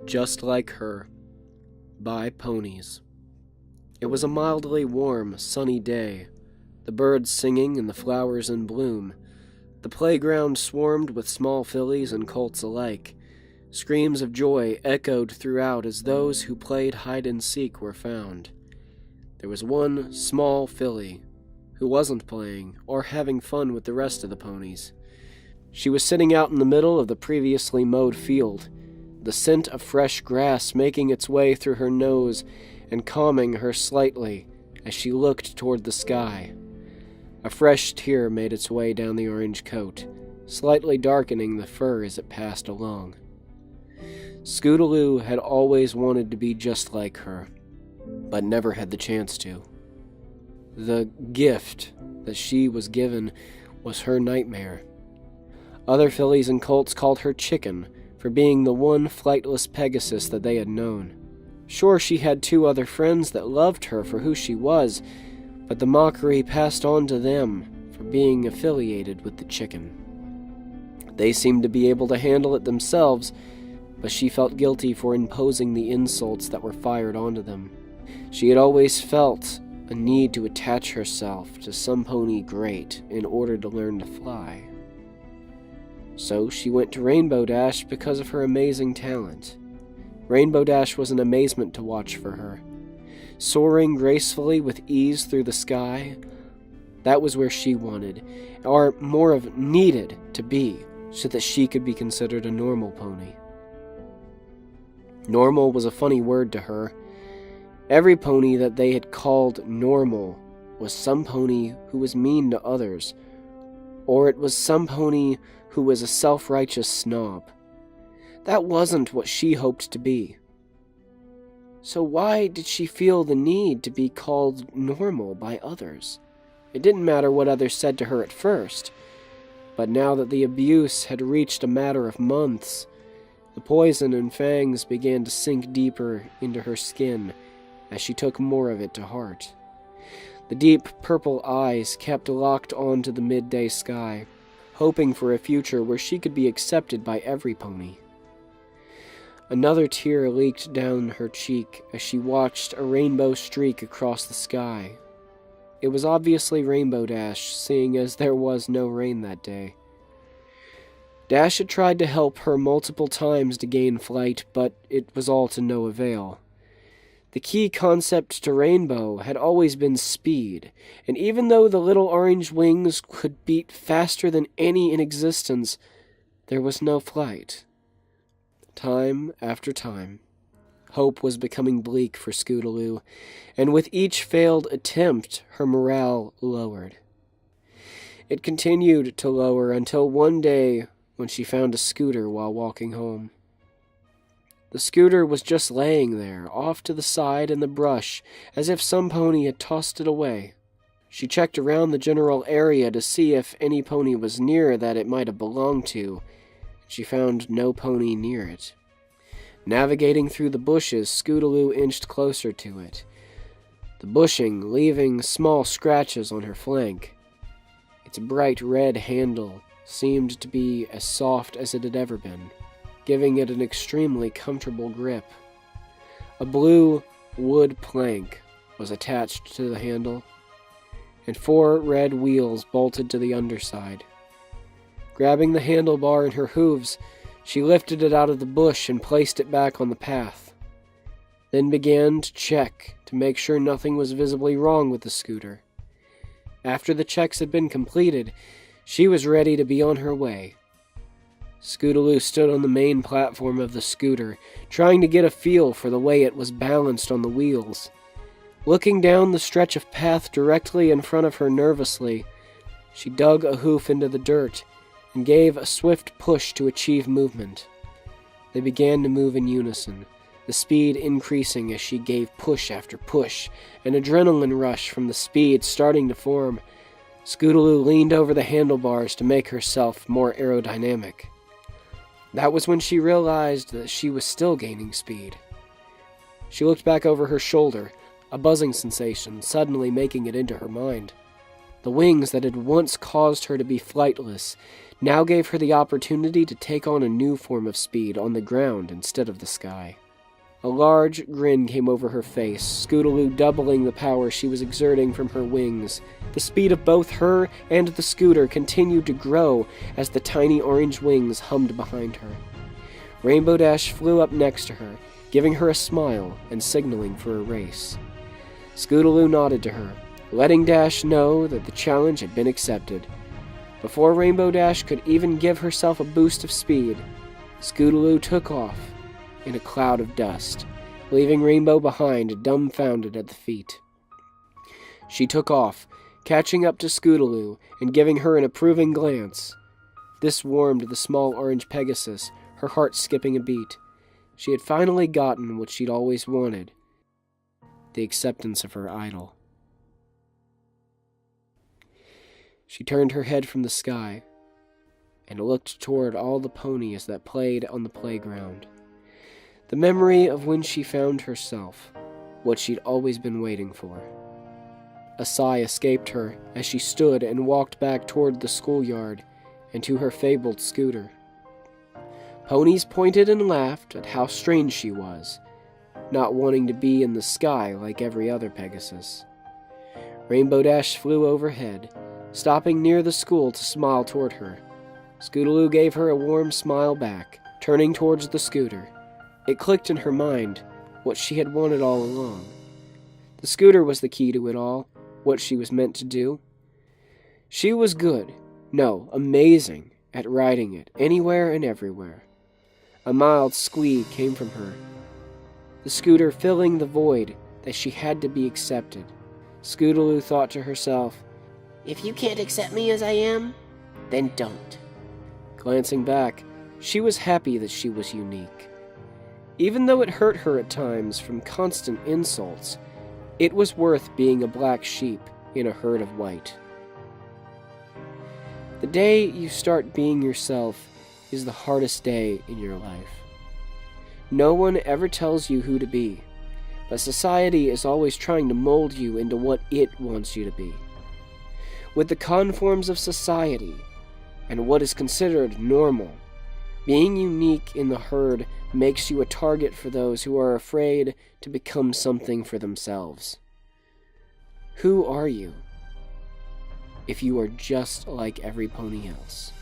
Just Like Her by Ponies. It was a mildly warm, sunny day, the birds singing and the flowers in bloom. The playground swarmed with small fillies and colts alike. Screams of joy echoed throughout as those who played hide-and-seek were found. There was one small filly who wasn't playing or having fun with the rest of the ponies. She was sitting out in the middle of the previously mowed field, the scent of fresh grass making its way through her nose and calming her slightly as she looked toward the sky. A fresh tear made its way down the orange coat, slightly darkening the fur as it passed along. Scootaloo had always wanted to be just like her, but never had the chance to. The gift that she was given was her nightmare. Other fillies and colts called her Chicken for being the one flightless Pegasus that they had known. Sure, she had two other friends that loved her for who she was, but the mockery passed on to them for being affiliated with the Chicken. They seemed to be able to handle it themselves, but she felt guilty for imposing the insults that were fired onto them. She had always felt a need to attach herself to some pony great in order to learn to fly. So she went to Rainbow Dash because of her amazing talent. Rainbow Dash was an amazement to watch for her. Soaring gracefully with ease through the sky, that was where she wanted, or more of needed to be, so that she could be considered a normal pony. Normal was a funny word to her. Every pony that they had called normal was some pony who was mean to others, or it was some pony who was a self-righteous snob. That wasn't what she hoped to be. So why did she feel the need to be called normal by others? It didn't matter what others said to her at first, but now that the abuse had reached a matter of months, the poison and fangs began to sink deeper into her skin as she took more of it to heart. The deep purple eyes kept locked onto the midday sky, hoping for a future where she could be accepted by every pony. Another tear leaked down her cheek as she watched a rainbow streak across the sky. It was obviously Rainbow Dash, seeing as there was no rain that day. Dash had tried to help her multiple times to gain flight, but it was all to no avail. The key concept to Rainbow had always been speed, and even though the little orange wings could beat faster than any in existence, there was no flight. Time after time, hope was becoming bleak for Scootaloo, and with each failed attempt, her morale lowered. It continued to lower until one day when she found a scooter while walking home. The scooter was just laying there, off to the side in the brush, as if some pony had tossed it away. She checked around the general area to see if any pony was near that it might have belonged to. She found no pony near it. Navigating through the bushes, Scootaloo inched closer to it, the bushing leaving small scratches on her flank. Its bright red handle seemed to be as soft as it had ever been, giving it an extremely comfortable grip. A blue wood plank was attached to the handle, and 4 red wheels bolted to the underside. Grabbing the handlebar in her hooves, she lifted it out of the bush and placed it back on the path, then began to check to make sure nothing was visibly wrong with the scooter. After the checks had been completed, she was ready to be on her way. Scootaloo stood on the main platform of the scooter, trying to get a feel for the way it was balanced on the wheels. Looking down the stretch of path directly in front of her nervously, she dug a hoof into the dirt and gave a swift push to achieve movement. They began to move in unison, the speed increasing as she gave push after push, an adrenaline rush from the speed starting to form. Scootaloo leaned over the handlebars to make herself more aerodynamic. That was when she realized that she was still gaining speed. She looked back over her shoulder, a buzzing sensation suddenly making it into her mind. The wings that had once caused her to be flightless now gave her the opportunity to take on a new form of speed on the ground instead of the sky. A large grin came over her face, Scootaloo doubling the power she was exerting from her wings. The speed of both her and the scooter continued to grow as the tiny orange wings hummed behind her. Rainbow Dash flew up next to her, giving her a smile and signaling for a race. Scootaloo nodded to her, letting Dash know that the challenge had been accepted. Before Rainbow Dash could even give herself a boost of speed, Scootaloo took off in a cloud of dust, leaving Rainbow behind, dumbfounded at the feat. She took off, catching up to Scootaloo and giving her an approving glance. This warmed the small orange Pegasus, her heart skipping a beat. She had finally gotten what she'd always wanted, the acceptance of her idol. She turned her head from the sky and looked toward all the ponies that played on the playground. The memory of when she found herself, what she'd always been waiting for. A sigh escaped her as she stood and walked back toward the schoolyard and to her fabled scooter. Ponies pointed and laughed at how strange she was, not wanting to be in the sky like every other Pegasus. Rainbow Dash flew overhead, stopping near the school to smile toward her. Scootaloo gave her a warm smile back, turning towards the scooter. It clicked in her mind what she had wanted all along. The scooter was the key to it all, what she was meant to do. She was good, no, amazing, at riding it, anywhere and everywhere. A mild squeak came from her, the scooter filling the void that she had to be accepted. Scootaloo thought to herself, "If you can't accept me as I am, then don't." Glancing back, she was happy that she was unique. Even though it hurt her at times from constant insults, it was worth being a black sheep in a herd of white. The day you start being yourself is the hardest day in your life. No one ever tells you who to be, but society is always trying to mold you into what it wants you to be. With the conforms of society and what is considered normal, being unique in the herd makes you a target for those who are afraid to become something for themselves. Who are you if you are just like every pony else?